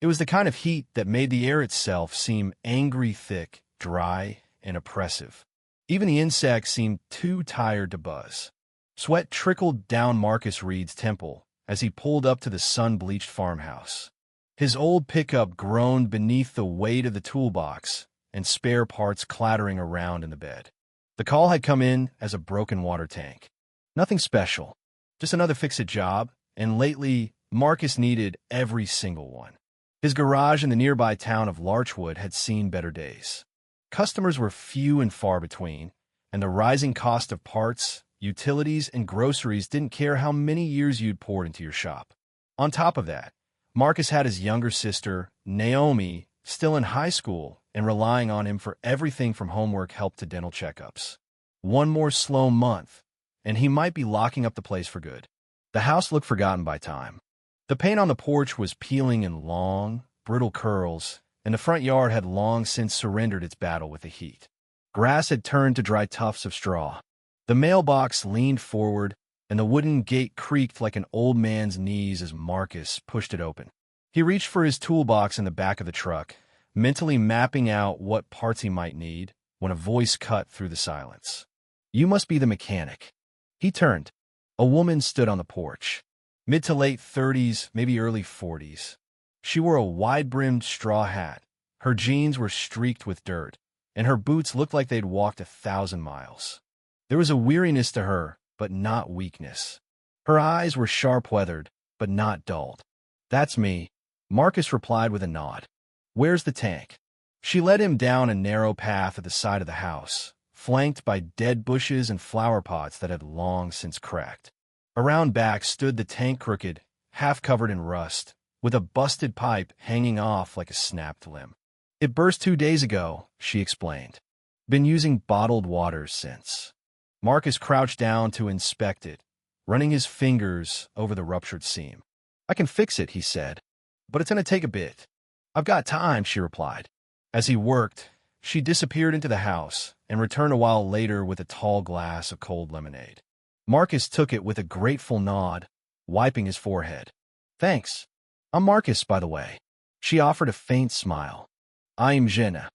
It was the kind of heat that made the air itself seem angry thick, dry, and oppressive. Even the insects seemed too tired to buzz. Sweat trickled down Marcus Reed's temple as he pulled up to the sun-bleached farmhouse. His old pickup groaned beneath the weight of the toolbox and spare parts clattering around in the bed. The call had come in as a broken water tank. Nothing special, just another fix-it job, and lately, Marcus needed every single one. His garage in the nearby town of Larchwood had seen better days. Customers were few and far between, and the rising cost of parts, utilities, and groceries didn't care how many years you'd poured into your shop. On top of that, Marcus had his younger sister, Naomi, still in high school and relying on him for everything from homework help to dental checkups. One more slow month, and he might be locking up the place for good. The house looked forgotten by time. The paint on the porch was peeling in long, brittle curls, and the front yard had long since surrendered its battle with the heat. Grass had turned to dry tufts of straw. The mailbox leaned forward, and the wooden gate creaked like an old man's knees as Marcus pushed it open. He reached for his toolbox in the back of the truck, mentally mapping out what parts he might need, when a voice cut through the silence. "You must be the mechanic." He turned. A woman stood on the porch. Mid to late 30s, maybe early 40s. She wore a wide-brimmed straw hat. Her jeans were streaked with dirt, and her boots looked like they'd walked 1,000 miles. There was a weariness to her, but not weakness. Her eyes were sharp-weathered, but not dulled. "That's me," Marcus replied with a nod. "Where's the tank?" She led him down a narrow path at the side of the house, flanked by dead bushes and flower pots that had long since cracked. Around back stood the tank crooked, half-covered in rust, with a busted pipe hanging off like a snapped limb. "It burst 2 days ago," she explained. "Been using bottled waters since." Marcus crouched down to inspect it, running his fingers over the ruptured seam. "I can fix it," he said, "but it's going to take a bit." "I've got time," she replied. As he worked, she disappeared into the house and returned a while later with a tall glass of cold lemonade. Marcus took it with a grateful nod, wiping his forehead. "Thanks. I'm Marcus, by the way." She offered a faint smile. "I'm Jenna."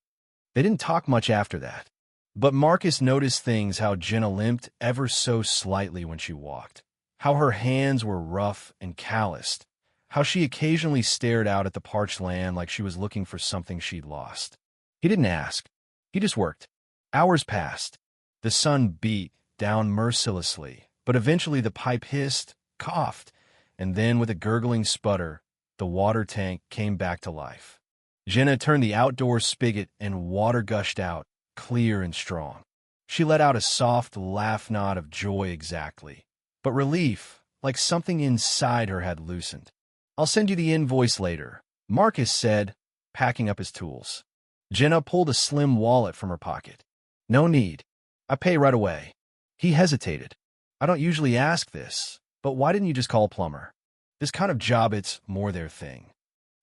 They didn't talk much after that. But Marcus noticed things: how Jenna limped ever so slightly when she walked, how her hands were rough and calloused, how she occasionally stared out at the parched land like she was looking for something she'd lost. He didn't ask. He just worked. Hours passed. The sun beat down mercilessly, but eventually the pipe hissed, coughed, and then with a gurgling sputter, the water tank came back to life. Jenna turned the outdoor spigot and water gushed out, clear and strong. She let out a soft laugh, not of joy exactly, but relief, like something inside her had loosened. "I'll send you the invoice later," Marcus said, packing up his tools. Jenna pulled a slim wallet from her pocket. "No need. I pay right away." He hesitated. "I don't usually ask this, but why didn't you just call a plumber? This kind of job, it's more their thing."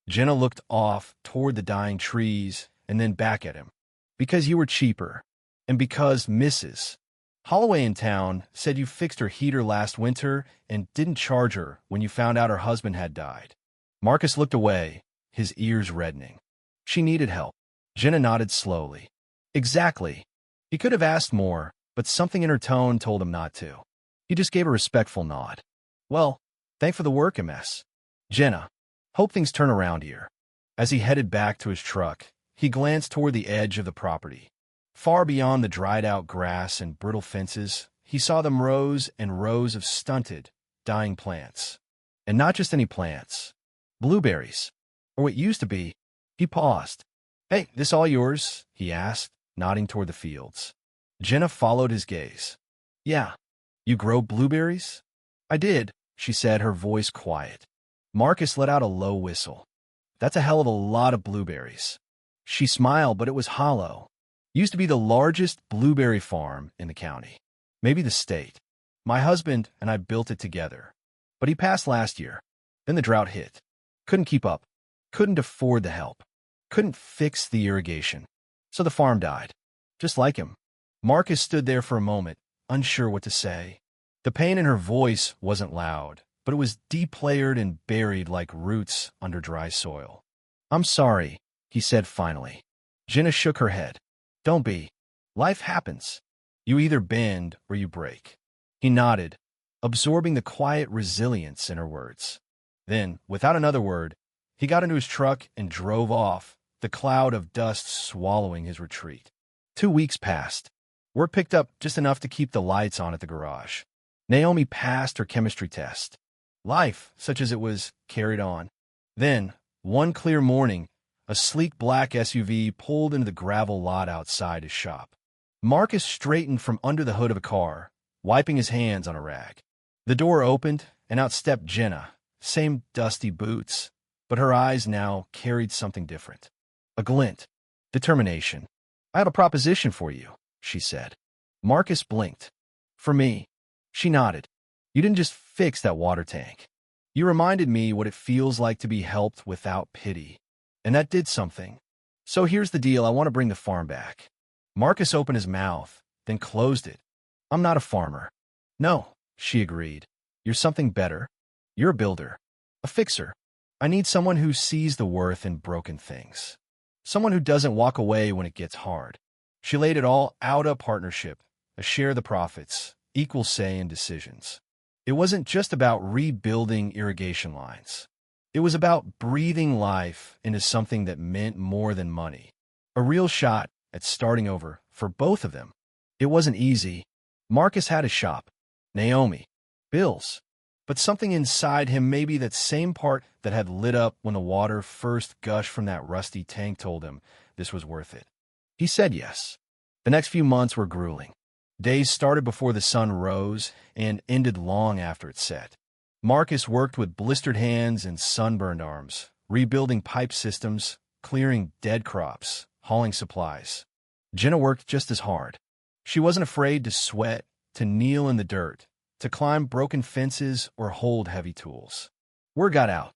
Jenna looked off toward the dying trees and then back at him. "Because you were cheaper, and because Mrs. Holloway in town said you fixed her heater last winter and didn't charge her when you found out her husband had died." Marcus looked away, his ears reddening. "She needed help." Jenna nodded slowly. "Exactly." He could have asked more, but something in her tone told him not to. He just gave a respectful nod. "Well, thanks for the work, MS. Jenna. Hope things turn around here." As he headed back to his truck, he glanced toward the edge of the property. Far beyond the dried-out grass and brittle fences, he saw them rows and rows of stunted, dying plants. And not just any plants. Blueberries. Or what used to be. He paused. "Hey, this all yours?" he asked, nodding toward the fields. Jenna followed his gaze. "Yeah. You grow blueberries?" "I did," she said, her voice quiet. Marcus let out a low whistle. "That's a hell of a lot of blueberries." She smiled, but it was hollow. "Used to be the largest blueberry farm in the county. Maybe the state. My husband and I built it together. But he passed last year. Then the drought hit. Couldn't keep up. Couldn't afford the help. Couldn't fix the irrigation. So the farm died. Just like him." Marcus stood there for a moment, unsure what to say. The pain in her voice wasn't loud, but it was deep-layered and buried like roots under dry soil. I'm sorry, he said finally. Jenna shook her head. Don't be. Life happens. You either bend or you break. He nodded, absorbing the quiet resilience in her words. Then, without another word, he got into his truck and drove off, the cloud of dust swallowing his retreat. 2 weeks passed. Work picked up just enough to keep the lights on at the garage. Naomi passed her chemistry test. Life, such as it was, carried on. Then, one clear morning, a sleek black SUV pulled into the gravel lot outside his shop. Marcus straightened from under the hood of a car, wiping his hands on a rag. The door opened, and out stepped Jenna, same dusty boots, but her eyes now carried something different. A glint. Determination. I have a proposition for you, she said. Marcus blinked. For me. She nodded. You didn't just fix that water tank. You reminded me what it feels like to be helped without pity. And that did something. So here's the deal. I want to bring the farm back. Marcus opened his mouth, then closed it. I'm not a farmer. No, she agreed. You're something better. You're a builder. A fixer. I need someone who sees the worth in broken things. Someone who doesn't walk away when it gets hard. She laid it all out: a partnership, a share of the profits, equal say in decisions. It wasn't just about rebuilding irrigation lines. It was about breathing life into something that meant more than money. A real shot at starting over for both of them. It wasn't easy. Marcus had a shop. Naomi. Bills. But something inside him, maybe that same part that had lit up when the water first gushed from that rusty tank, told him this was worth it. He said yes. The next few months were grueling. Days started before the sun rose and ended long after it set. Marcus worked with blistered hands and sunburned arms, rebuilding pipe systems, clearing dead crops, hauling supplies. Jenna worked just as hard. She wasn't afraid to sweat, to kneel in the dirt, to climb broken fences or hold heavy tools. Word got out.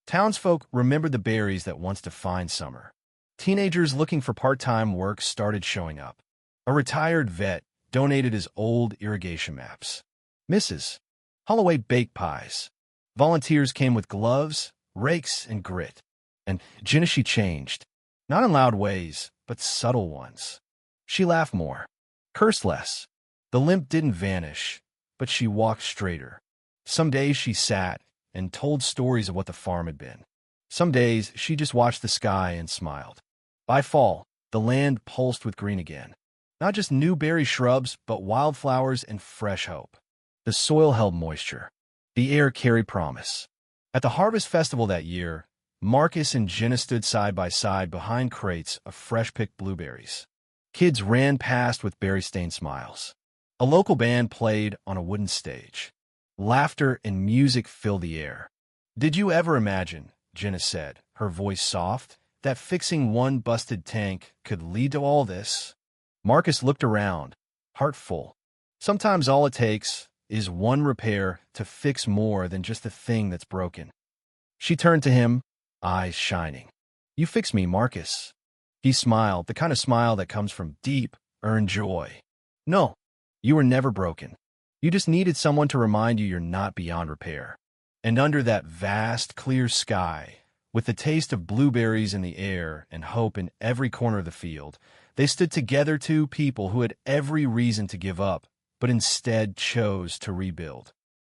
Townsfolk remembered the berries that once defined summer. Teenagers looking for part-time work started showing up. A retired vet donated his old irrigation maps. Mrs. Holloway baked pies. Volunteers came with gloves, rakes, and grit. And Jenna, she changed. Not in loud ways, but subtle ones. She laughed more, cursed less. The limp didn't vanish, but she walked straighter. Some days she sat and told stories of what the farm had been. Some days she just watched the sky and smiled. By fall, the land pulsed with green again. Not just new berry shrubs, but wildflowers and fresh hope. The soil held moisture. The air carried promise. At the harvest festival that year, Marcus and Jenna stood side by side behind crates of fresh-picked blueberries. Kids ran past with berry-stained smiles. A local band played on a wooden stage. Laughter and music filled the air. Did you ever imagine, Jenna said, her voice soft, that fixing one busted tank could lead to all this? Marcus looked around, heart full. Sometimes all it takes is one repair to fix more than just the thing that's broken. She turned to him, eyes shining. You fix me, Marcus. He smiled, the kind of smile that comes from deep, earned joy. No, you were never broken. You just needed someone to remind you you're not beyond repair. And under that vast, clear sky, with the taste of blueberries in the air and hope in every corner of the field, they stood together, two people who had every reason to give up, but instead chose to rebuild.